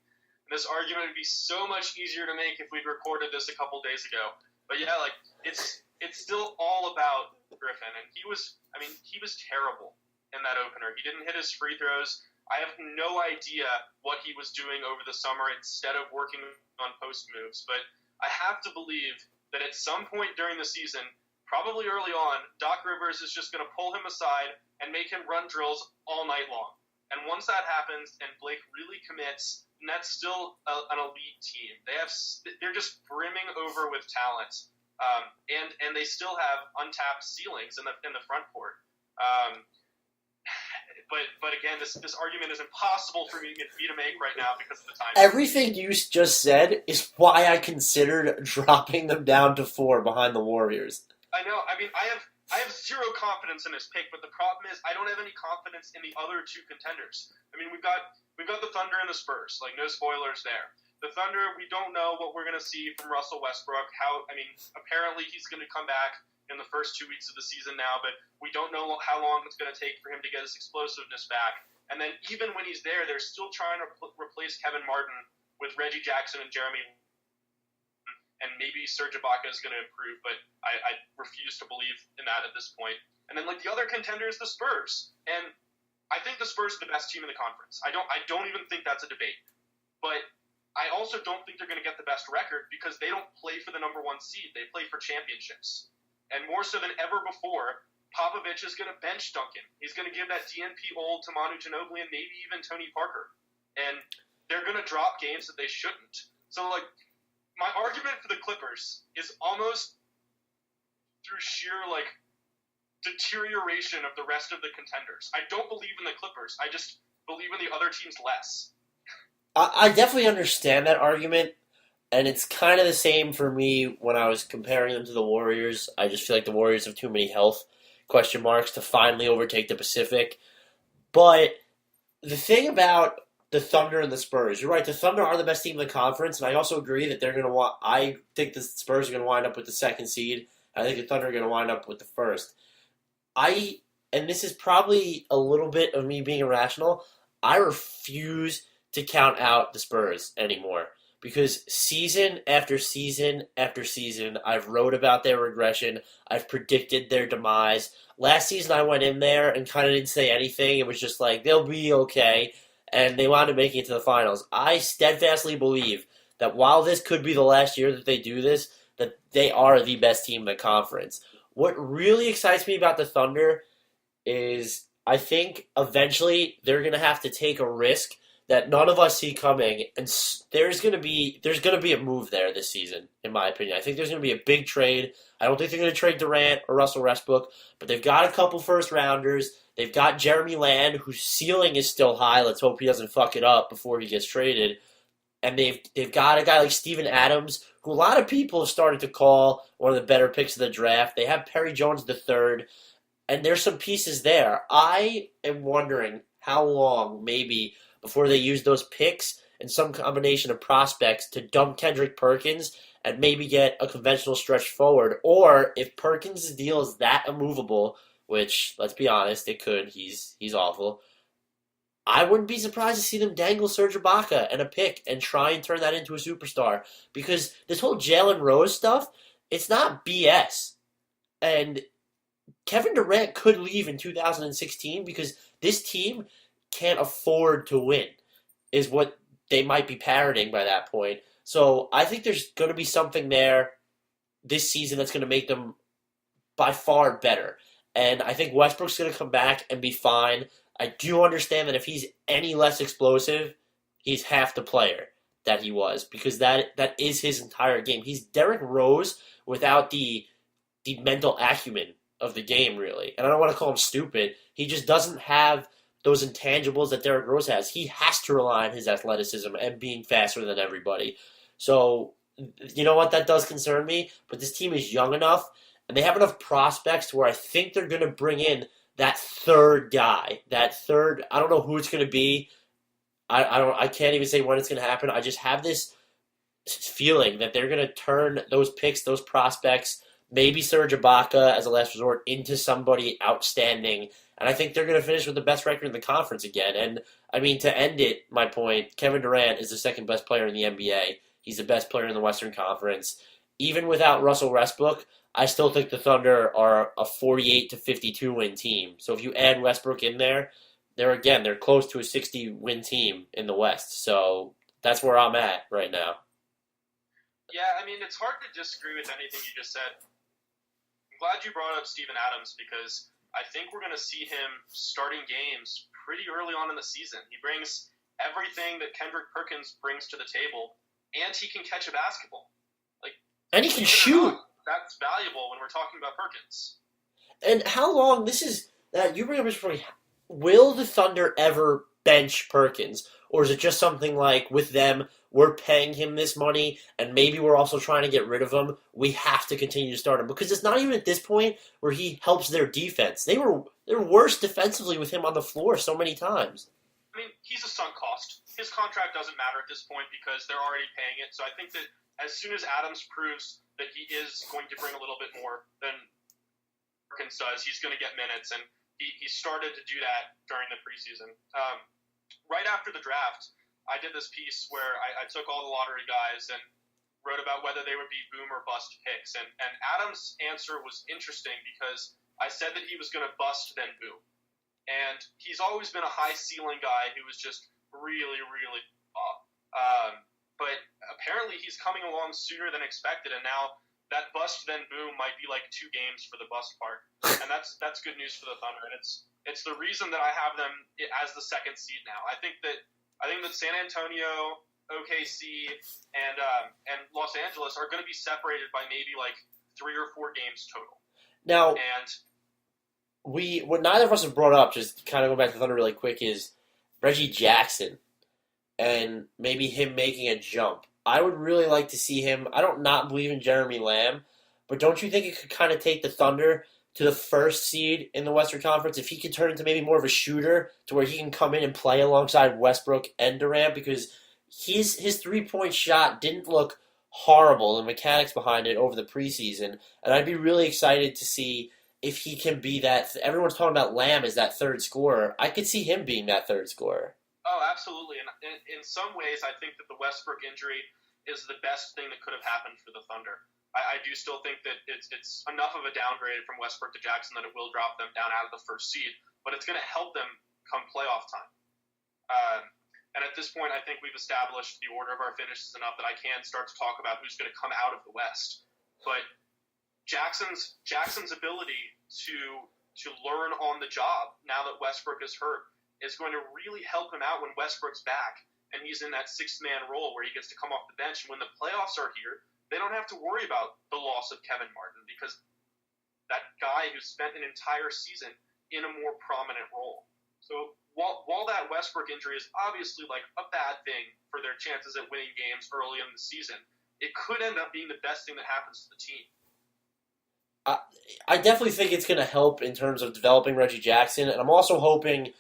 And this argument would be so much easier to make if we'd recorded this a couple days ago. But yeah, like it's still all about Griffin, and he was terrible in that opener. He didn't hit his free throws. I have no idea what he was doing over the summer instead of working on post moves. But I have to believe that at some point during the season, probably early on, Doc Rivers is just going to pull him aside and make him run drills all night long. And once that happens and Blake really commits, and that's still an elite team. They're just brimming over with talent, and they still have untapped ceilings in the front court. But again, this argument is impossible for me to make right now because of the time. Everything you just said is why I considered dropping them down to 4 behind the Warriors. I know. I mean, I have zero confidence in this pick, but the problem is I don't have any confidence in the other 2 contenders. I mean, we've got the Thunder and the Spurs. Like, no spoilers there. The Thunder, we don't know what we're going to see from Russell Westbrook. Apparently he's going to come back in the first 2 weeks of the season now, but we don't know how long it's going to take for him to get his explosiveness back. And then even when he's there, they're still trying to replace Kevin Martin with Reggie Jackson and Jeremy. And maybe Serge Ibaka is going to improve, but I refuse to believe in that at this point. And then, like, the other contender is the Spurs, and I think the Spurs are the best team in the conference. I don't even think that's a debate. But I also don't think they're going to get the best record because they don't play for the number 1 seed. They play for championships. And more so than ever before, Popovich is going to bench Duncan. He's going to give that DNP old to Manu Ginobili and maybe even Tony Parker. And they're going to drop games that they shouldn't. So, like, my argument for the Clippers is almost through sheer, like, deterioration of the rest of the contenders. I don't believe in the Clippers. I just believe in the other teams less. I definitely understand that argument, and it's kind of the same for me when I was comparing them to the Warriors. I just feel like the Warriors have too many health question marks to finally overtake the Pacific. But the thing about the Thunder and the Spurs, you're right, the Thunder are the best team in the conference, and I also agree that they're going to I think the Spurs are going to wind up with the 2nd seed. I think the Thunder are going to wind up with the 1st. And this is probably a little bit of me being irrational, I refuse to count out the Spurs anymore. Because season after season after season, I've wrote about their regression. I've predicted their demise. Last season, I went in there and kind of didn't say anything. It was just like, they'll be okay. And they wound up making it to the finals. I steadfastly believe that while this could be the last year that they do this, that they are the best team in the conference. What really excites me about the Thunder is I think eventually they're going to have to take a risk that none of us see coming, and there's gonna be a move there this season, in my opinion. I think there's gonna be a big trade. I don't think they're gonna trade Durant or Russell Westbrook, but they've got a couple first rounders. They've got Jeremy Lamb, whose ceiling is still high. Let's hope he doesn't fuck it up before he gets traded. And they've got a guy like Steven Adams, who a lot of people have started to call one of the better picks of the draft. They have Perry Jones III, and there's some pieces there. I am wondering how long, maybe, before they use those picks and some combination of prospects to dump Kendrick Perkins and maybe get a conventional stretch forward. Or if Perkins' deal is that immovable, which, let's be honest, it could. He's awful. I wouldn't be surprised to see them dangle Serge Ibaka and a pick and try and turn that into a superstar. Because this whole Jalen Rose stuff, it's not BS. And Kevin Durant could leave in 2016 because this team can't afford to win, is what they might be parroting by that point. So I think there's going to be something there this season that's going to make them by far better. And I think Westbrook's going to come back and be fine. I do understand that if he's any less explosive, he's half the player that he was, because that is his entire game. He's Derrick Rose without the mental acumen of the game, really. And I don't want to call him stupid. He just doesn't have those intangibles that Derrick Rose has. He has to rely on his athleticism and being faster than everybody. So, you know what? That does concern me. But this team is young enough, and they have enough prospects to where I think they're going to bring in that third guy. I don't know who it's going to be. I can't even say when it's going to happen. I just have this feeling that they're going to turn those picks, those prospects, maybe Serge Ibaka as a last resort, into somebody outstanding. And I think they're going to finish with the best record in the conference again. And, I mean, to end it, my point, Kevin Durant is the second best player in the NBA. He's the best player in the Western Conference. Even without Russell Westbrook, I still think the Thunder are a 48-52 win team. So if you add Westbrook in there, they're close to a 60-win team in the West. So that's where I'm at right now. Yeah, I mean, it's hard to disagree with anything you just said. I'm glad you brought up Steven Adams because I think we're going to see him starting games pretty early on in the season. He brings everything that Kendrick Perkins brings to the table, and he can catch a basketball. And he can shoot. That's valuable when we're talking about Perkins. And how long, you bring up this point, will the Thunder ever bench Perkins? Or is it just something like, with them, we're paying him this money, and maybe we're also trying to get rid of him, we have to continue to start him? Because it's not even at this point where he helps their defense. They're worse defensively with him on the floor so many times. I mean, he's a sunk cost. His contract doesn't matter at this point because they're already paying it. So I think that as soon as Adams proves that he is going to bring a little bit more than Perkins does, he's going to get minutes, and he started to do that during the preseason. Right after the draft, I did this piece where I took all the lottery guys and wrote about whether they would be boom or bust picks, and Adams' answer was interesting because I said that he was going to bust then boom. And he's always been a high ceiling guy who was just really, really but apparently he's coming along sooner than expected, and now that bust then boom might be like 2 games for the bust part, and that's good news for the Thunder, and it's the reason that I have them as the second seed now. I think that San Antonio, OKC, and Los Angeles are going to be separated by maybe like 3 or 4 games total. Now, and what neither of us have brought up, just kind of go back to the Thunder really quick, is Reggie Jackson. And maybe him making a jump. I would really like to see him. I don't not believe in Jeremy Lamb, but don't you think it could kind of take the Thunder to the first seed in the Western Conference if he could turn into maybe more of a shooter to where he can come in and play alongside Westbrook and Durant? Because his 3-point shot didn't look horrible, the mechanics behind it over the preseason, and I'd be really excited to see if he can be that. Everyone's talking about Lamb as that third scorer. I could see him being that third scorer. Oh, absolutely. And in some ways, I think that the Westbrook injury is the best thing that could have happened for the Thunder. I do still think that it's enough of a downgrade from Westbrook to Jackson that it will drop them down out of the first seed, but it's going to help them come playoff time. And at this point, I think we've established the order of our finishes enough that I can start to talk about who's going to come out of the West. But Jackson's ability to learn on the job now that Westbrook is hurt is going to really help him out when Westbrook's back and he's in that sixth-man role where he gets to come off the bench. And when the playoffs are here, they don't have to worry about the loss of Kevin Martin because that guy who spent an entire season in a more prominent role. So while that Westbrook injury is obviously like a bad thing for their chances at winning games early in the season, it could end up being the best thing that happens to the team. I definitely think it's going to help in terms of developing Reggie Jackson, and I'm also hoping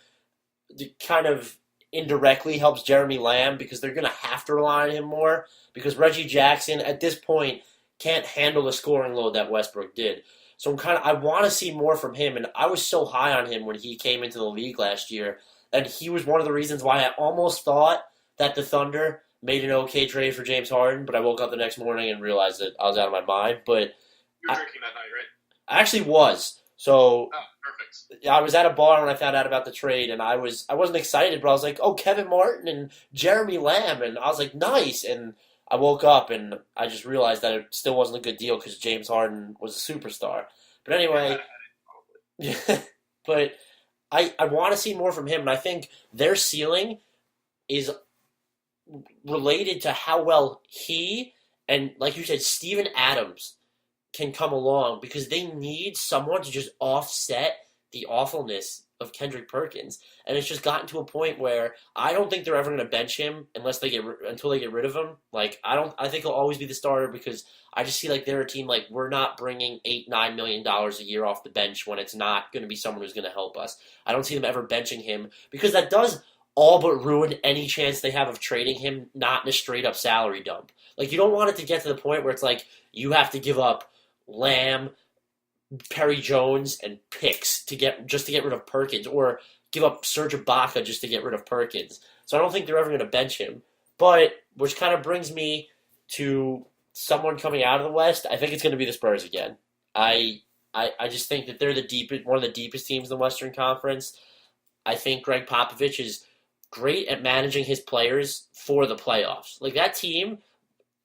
it kind of indirectly helps Jeremy Lamb because they're going to have to rely on him more because Reggie Jackson at this point can't handle the scoring load that Westbrook did. So I want to see more from him, and I was so high on him when he came into the league last year, and he was one of the reasons why I almost thought that the Thunder made an okay trade for James Harden, but I woke up the next morning and realized that I was out of my mind. But you were drinking that night, right? I actually was. So perfect. I was at a bar when I found out about the trade, and I wasn't excited, but I was like, oh, Kevin Martin and Jeremy Lamb, and I was like, nice. And I woke up and I just realized that it still wasn't a good deal because James Harden was a superstar. But anyway, but I want to see more from him, and I think their ceiling is related to how well he and, like you said, Steven Adams can come along because they need someone to just offset the awfulness of Kendrick Perkins, and it's just gotten to a point where I don't think they're ever going to bench him until they get rid of him. Like I think he'll always be the starter because I just see like they're a team like we're not bringing $8-9 million a year off the bench when it's not going to be someone who's going to help us. I don't see them ever benching him because that does all but ruin any chance they have of trading him not in a straight up salary dump. Like you don't want it to get to the point where it's like you have to give up Lamb, Perry Jones, and picks to get rid of Perkins, or give up Serge Ibaka just to get rid of Perkins. So I don't think they're ever going to bench him. But which kind of brings me to someone coming out of the West. I think it's going to be the Spurs again. I just think that they're one of the deepest teams in the Western Conference. I think Greg Popovich is great at managing his players for the playoffs. Like that team.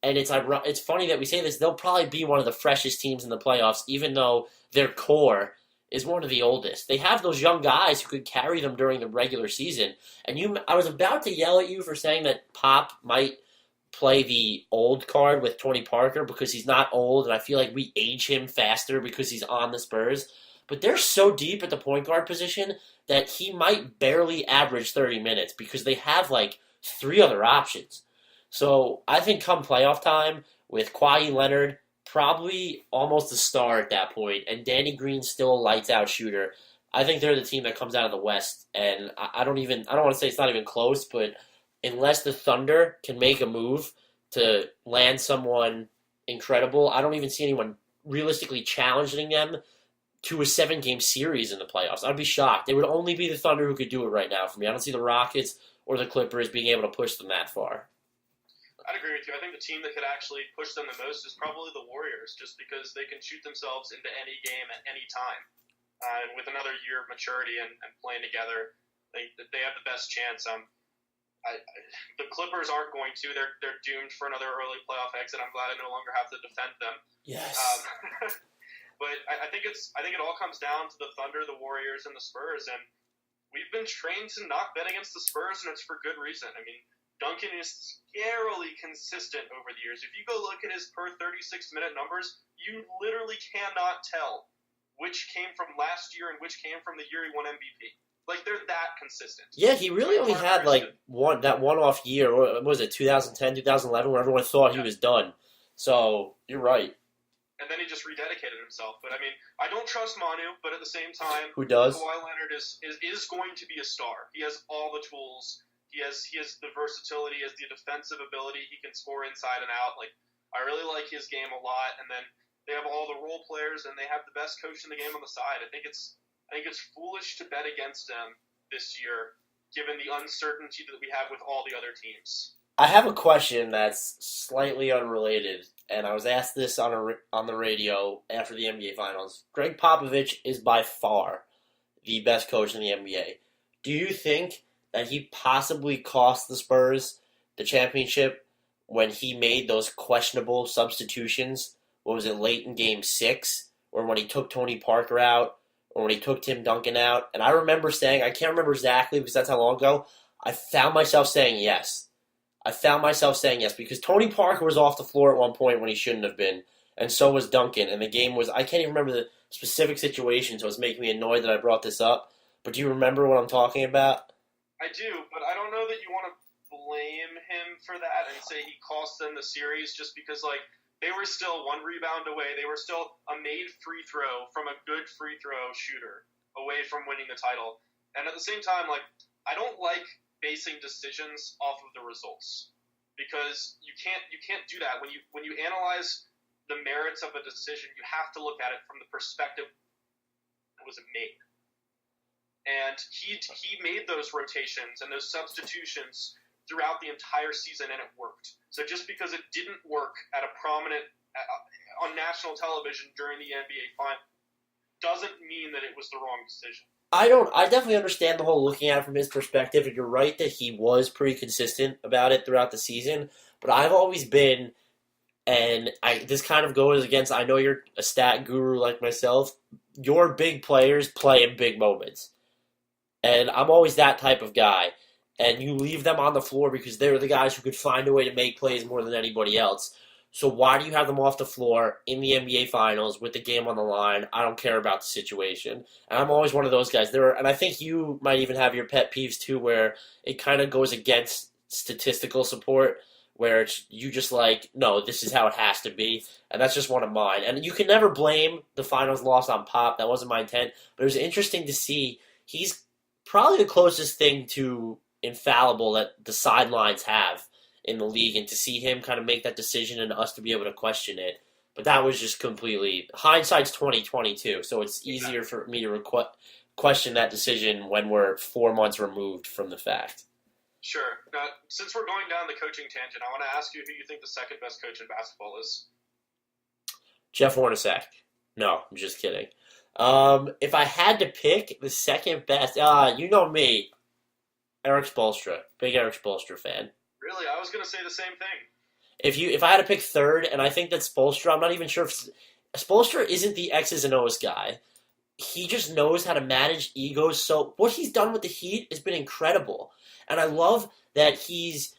And it's funny that we say this, they'll probably be one of the freshest teams in the playoffs, even though their core is one of the oldest. They have those young guys who could carry them during the regular season. And I was about to yell at you for saying that Pop might play the old card with Tony Parker because he's not old, and I feel like we age him faster because he's on the Spurs. But they're so deep at the point guard position that he might barely average 30 minutes because they have like 3 other options. So I think come playoff time, with Kawhi Leonard probably almost a star at that point, and Danny Green still a lights-out shooter, I think they're the team that comes out of the West. And I don't want to say it's not even close, but unless the Thunder can make a move to land someone incredible, I don't even see anyone realistically challenging them to a 7-game series in the playoffs. I'd be shocked. It would only be the Thunder who could do it right now for me. I don't see the Rockets or the Clippers being able to push them that far. I'd agree with you. I think the team that could actually push them the most is probably the Warriors, just because they can shoot themselves into any game at any time. And with another year of maturity and playing together, they have the best chance. The Clippers aren't going to. They're doomed for another early playoff exit. I'm glad I no longer have to defend them. Yes. But I think it all comes down to the Thunder, the Warriors, and the Spurs. And we've been trained to not bet against the Spurs, and it's for good reason. I mean, Duncan is scarily consistent over the years. If you go look at his per 36-minute numbers, you literally cannot tell which came from last year and which came from the year he won MVP. Like, they're that consistent. Yeah, he really only had, like, one-off year. What was it, 2010, 2011, where everyone thought he was done. So, you're right. And then he just rededicated himself. But, I mean, I don't trust Manu, but at the same time, who does? Kawhi Leonard is going to be a star. He has all the tools. He has the versatility, he has the defensive ability. He can score inside and out. Like, I really like his game a lot. And then they have all the role players, and they have the best coach in the game on the side. I think it's foolish to bet against them this year, given the uncertainty that we have with all the other teams. I have a question that's slightly unrelated, and I was asked this on the radio after the NBA Finals. Greg Popovich is by far the best coach in the NBA. Do you think that he possibly cost the Spurs the championship when he made those questionable substitutions? What was it, late in Game 6? Or when he took Tony Parker out or when he took Tim Duncan out. And I remember saying, I can't remember exactly because that's how long ago, I found myself saying yes. I found myself saying yes because Tony Parker was off the floor at one point when he shouldn't have been, and so was Duncan. And the game was, I can't even remember the specific situation, so it's making me annoyed that I brought this up. But do you remember what I'm talking about? I do, but I don't know that you want to blame him for that and say he cost them the series just because, like, they were still one rebound away. They were still a made free throw from a good free throw shooter away from winning the title. And at the same time, like, I don't like basing decisions off of the results because you can't do that. When you analyze the merits of a decision, you have to look at it from the perspective that was made. And he made those rotations and those substitutions throughout the entire season, and it worked. So just because it didn't work at a prominent on national television during the NBA final doesn't mean that it was the wrong decision. I definitely understand the whole looking at it from his perspective, and you're right that he was pretty consistent about it throughout the season. But I've always been, and this kind of goes against, I know you're a stat guru like myself, your big players play in big moments. And I'm always that type of guy. And you leave them on the floor because they're the guys who could find a way to make plays more than anybody else. So why do you have them off the floor in the NBA Finals with the game on the line? I don't care about the situation. And I'm always one of those guys. And I think you might even have your pet peeves too, where it kind of goes against statistical support, where you just like, no, this is how it has to be. And that's just one of mine. And you can never blame the Finals loss on Pop. That wasn't my intent. But it was interesting to see. He's probably the closest thing to infallible that the sidelines have in the league, and to see him kind of make that decision and us to be able to question it. But that was just completely hindsight's 2022, so it's easier for me to question that decision when we're 4 months removed from the fact. Sure. Now, since we're going down the coaching tangent, I want to ask you who you think the second best coach in basketball is. Jeff Hornacek. No, I'm just kidding. If I had to pick the second best, you know me, Eric Spoelstra, big Eric Spoelstra fan. Really, I was going to say the same thing. If I had to pick third, and I think that Spoelstra, I'm not even sure if Spoelstra isn't the X's and O's guy. He just knows how to manage egos. So what he's done with the Heat has been incredible, and I love that he's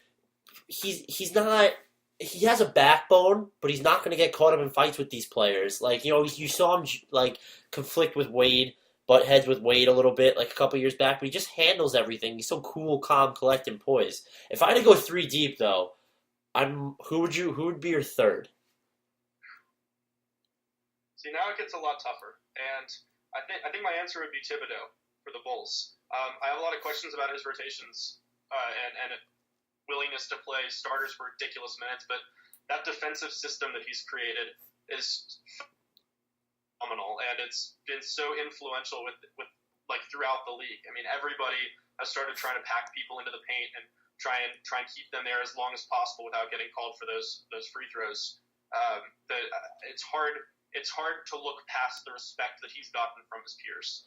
not. He has a backbone, but he's not going to get caught up in fights with these players. Like, you know, you saw him like conflict with Wade, butt heads with Wade a little bit, like a couple years back, but he just handles everything. He's so cool, calm, collected, and poised. If I had to go three deep, though, who would be your third? See, now it gets a lot tougher, and I think my answer would be Thibodeau for the Bulls. I have a lot of questions about his rotations and willingness to play starters for ridiculous minutes, but that defensive system that he's created is phenomenal, and it's been so influential with like throughout the league. I mean, everybody has started trying to pack people into the paint and try and keep them there as long as possible without getting called for those free throws. It's hard to look past the respect that he's gotten from his peers.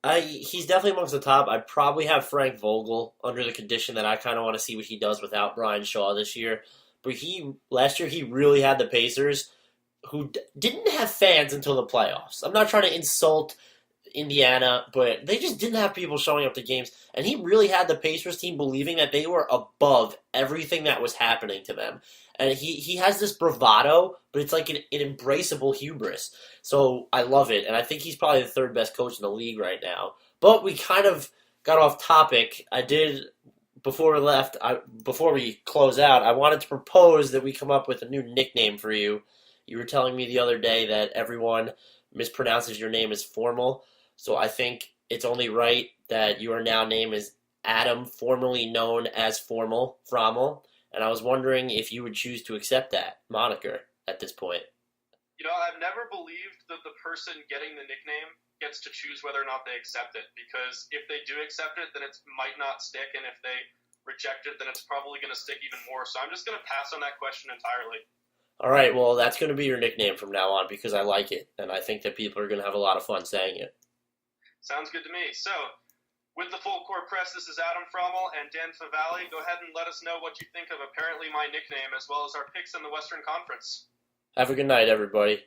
He's definitely amongst the top. I'd probably have Frank Vogel under the condition that I kind of want to see what he does without Brian Shaw this year. But last year he really had the Pacers, who didn't have fans until the playoffs. I'm not trying to insult Indiana, but they just didn't have people showing up to games. And he really had the Pacers team believing that they were above everything that was happening to them. And he has this bravado, but it's like an embraceable hubris. So I love it, and I think he's probably the third best coach in the league right now. But we kind of got off topic. Before we close out, I wanted to propose that we come up with a new nickname for you. You were telling me the other day that everyone mispronounces your name as Formal, so I think it's only right that your now name is Adam, formerly known as Fromal. And I was wondering if you would choose to accept that moniker at this point. You know, I've never believed that the person getting the nickname gets to choose whether or not they accept it, because if they do accept it, then it might not stick, and if they reject it, then it's probably going to stick even more. So I'm just going to pass on that question entirely. All right, well, that's going to be your nickname from now on because I like it, and I think that people are going to have a lot of fun saying it. Sounds good to me. So, with the Full Court Press, this is Adam Fromal and Dan Favale. Go ahead and let us know what you think of apparently my nickname, as well as our picks in the Western Conference. Have a good night, everybody.